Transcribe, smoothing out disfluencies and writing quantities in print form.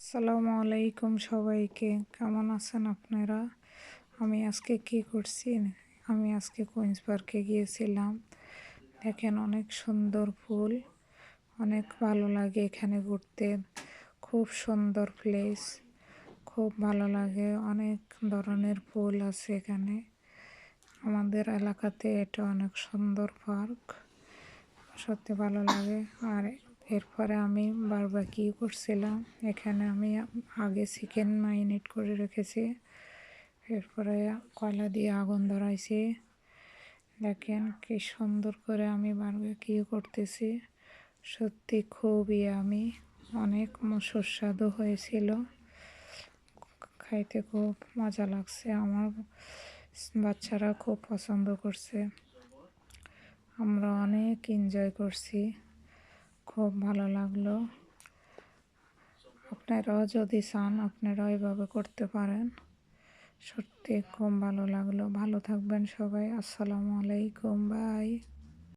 আসসালামু আলাইকুম সবাইকে, কেমন আছেন আপনারা? আমি আজকে কি করছি, আমি আজকে কুইন্স পার্কে গিয়েছিলাম। দেখেন অনেক সুন্দর ফুল, অনেক ভালো লাগে এখানে ঘুরতে। খুব সুন্দর প্লেস, খুব ভালো লাগে। অনেক ধরনের ফুল আছে এখানে। আমাদের এলাকাতে এটা অনেক সুন্দর পার্ক, সত্যি ভালো লাগে। আর এরপরে আমি বারবিকিউ করছিলাম। এখানে আমি আগে চিকেন ম্যারিনেট করে রেখেছি, এরপরে কয়লা দিয়ে আগুন ধরাইছি। দেখেন কি সুন্দর করে আমি বারবিকিউ করতেছি। সত্যি খুবই আমি অনেক সুস্বাদু হয়েছিল, খাইতে খুব মজা লাগছে। আমার বাচ্চারা খুব পছন্দ করছে, আমরা অনেক এনজয় করছি, খুব ভালো লাগলো। আপনারাও যদি চান আপনারাও এভাবে করতে পারেন। সত্যি খুব ভালো লাগলো। ভালো থাকবেন সবাই। আসসালামু আলাইকুম, বাই।